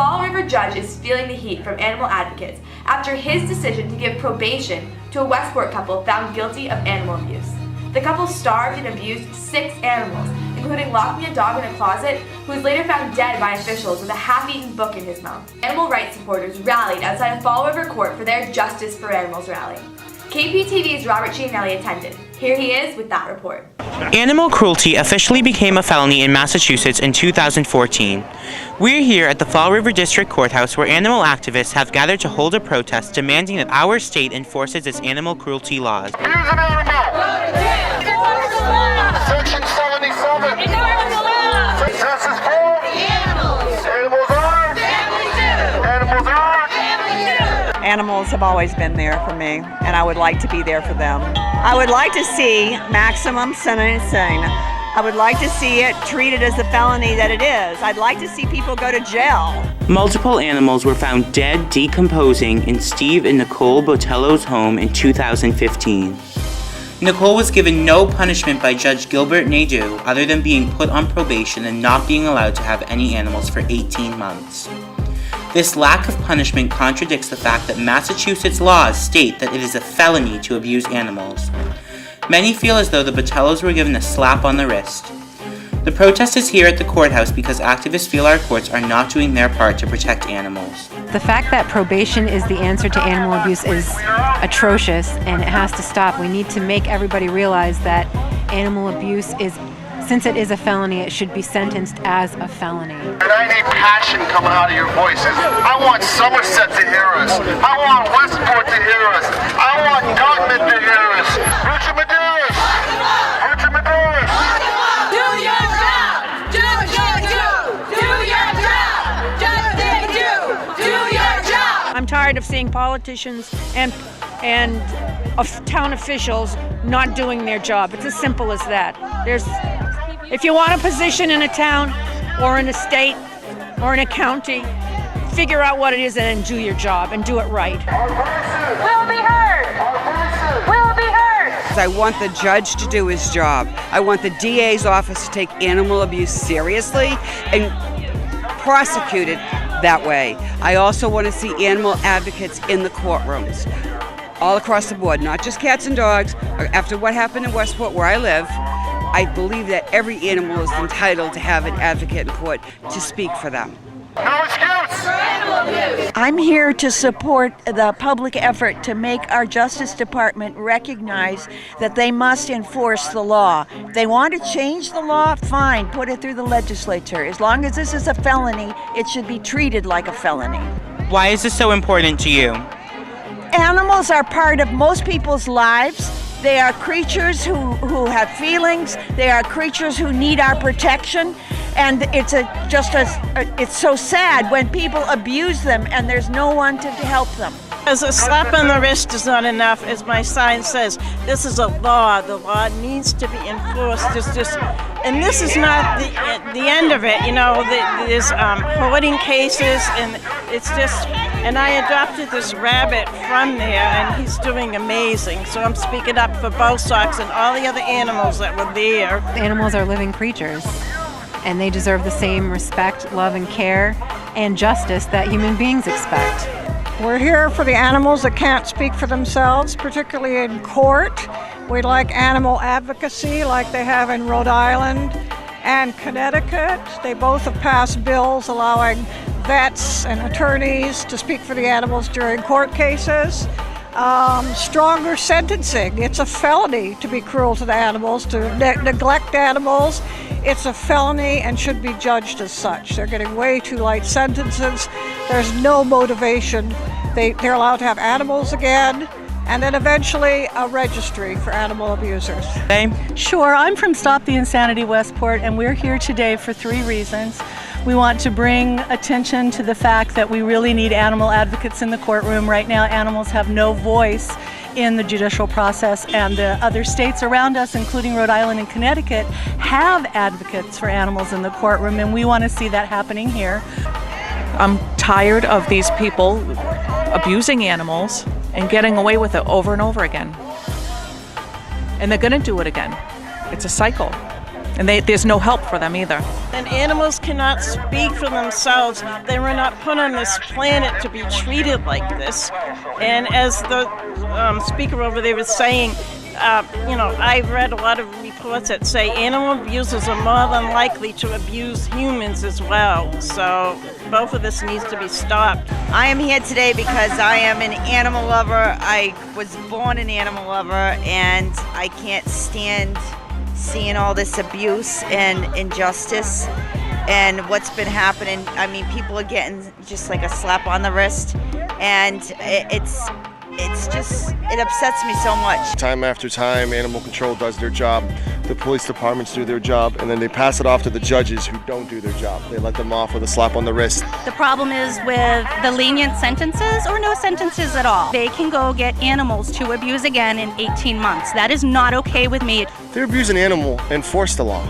Fall River judge is feeling the heat from animal advocates after his decision to give probation to a Westport couple found guilty of animal abuse. The couple starved and abused 6 animals, including locking a dog in a closet, who was later found dead by officials with a half-eaten book in his mouth. Animal rights supporters rallied outside of Fall River Court for their Justice for Animals rally. KPTV's Robert Cianelli attended. Here he is with that report. Animal cruelty officially became a felony in Massachusetts in 2014. We're here at the Fall River District Courthouse where animal activists have gathered to hold a protest demanding that our state enforces its animal cruelty laws. Here's an animal! Section 77! This is for animals! Animals are! Families do! Animals are! Families do! Animals have always been there for me, and I would like to be there for them. I would like to see maximum sentencing. I would like to see it treated as the felony that it is. I'd like to see people go to jail. Multiple animals were found dead, decomposing in Steve and Nicole Botello's home in 2015. Nicole was given no punishment by Judge Gilbert Nadeau other than being put on probation and not being allowed to have any animals for 18 months. This lack of punishment contradicts the fact that Massachusetts laws state that it is a felony to abuse animals. Many feel as though the Botellos were given a slap on the wrist. The protest is here at the courthouse because activists feel our courts are not doing their part to protect animals. The fact that probation is the answer to animal abuse is atrocious, and it has to stop. We need to make everybody realize that animal abuse is, since it is a felony, it should be sentenced as a felony. And I need passion coming out of your voices. I want Somerset to hear us. I want Westport to hear us. I want Dartmouth to hear us. Richard Medeiros! Richard Medeiros! Do your job! Do your job! Do your job! Just do your job! I'm tired of seeing politicians and town officials not doing their job. It's as simple as that. If you want a position in a town or in a state or in a county, figure out what it is and do your job and do it right. We'll be heard! We'll be heard! I want the judge to do his job. I want the DA's office to take animal abuse seriously and prosecute it that way. I also want to see animal advocates in the courtrooms, all across the board, not just cats and dogs. After what happened in Westport, where I live, I believe that every animal is entitled to have an advocate in court to speak for them. No excuse! I'm here to support the public effort to make our Justice Department recognize that they must enforce the law. If they want to change the law, fine, put it through the legislature. As long as this is a felony, it should be treated like a felony. Why is this so important to you? Animals are part of most people's lives. They are creatures who have feelings. They are creatures who need our protection. And it's so sad when people abuse them and there's no one to help them. As a slap on the wrist is not enough, as my sign says. This is a law. The law needs to be enforced. And this is not the end of it. You know, there's hoarding cases, and it's just. And I adopted this rabbit from there, and he's doing amazing. So I'm speaking up for Bosox and all the other animals that were there. Animals are living creatures, and they deserve the same respect, love, and care, and justice that human beings expect. We're here for the animals that can't speak for themselves, particularly in court. We like animal advocacy like they have in Rhode Island and Connecticut. They both have passed bills allowing vets and attorneys to speak for the animals during court cases. Stronger sentencing. It's a felony to be cruel to the animals, to neglect animals. It's a felony and should be judged as such. They're getting way too light sentences. There's no motivation. They're allowed to have animals again, and then eventually a registry for animal abusers. Sure, I'm from Stop the Insanity Westport, and we're here today for 3 reasons. We want to bring attention to the fact that we really need animal advocates in the courtroom. Right now, animals have no voice in the judicial process, and the other states around us, including Rhode Island and Connecticut, have advocates for animals in the courtroom, and we want to see that happening here. I'm tired of these people abusing animals and getting away with it over and over again. And they're going to do it again. It's a cycle. And there's no help for them either. And animals cannot speak for themselves. They were not put on this planet to be treated like this. And as the speaker over there was saying, I've read a lot of reports that say animal abusers are more than likely to abuse humans as well. So both of this needs to be stopped. I am here today because I am an animal lover. I was born an animal lover, and I can't stand seeing all this abuse and injustice and what's been happening. I mean, people are getting just like a slap on the wrist, and it upsets me so much. Time after time, animal control does their job, the police departments do their job, and then they pass it off to the judges who don't do their job. They let them off with a slap on the wrist. The problem is with the lenient sentences or no sentences at all. They can go get animals to abuse again in 18 months. That is not okay with me. If they abuse an animal, enforce the law.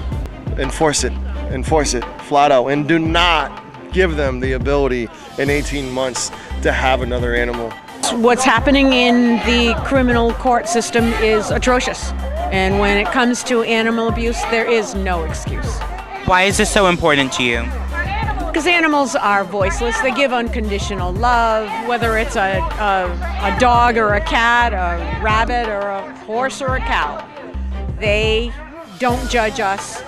Enforce it flat out, and do not give them the ability in 18 months to have another animal. What's happening in the criminal court system is atrocious. And when it comes to animal abuse, there is no excuse. Why is this so important to you? Because animals are voiceless. They give unconditional love, whether it's a dog or a cat, a rabbit or a horse or a cow. They don't judge us,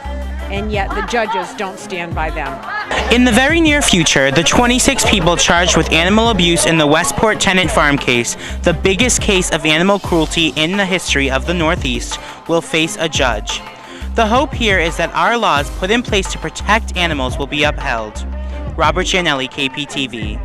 and yet the judges don't stand by them. In the very near future, the 26 people charged with animal abuse in the Westport Tenant Farm case, the biggest case of animal cruelty in the history of the Northeast, will face a judge. The hope here is that our laws put in place to protect animals will be upheld. Robert Gianelli, KPTV.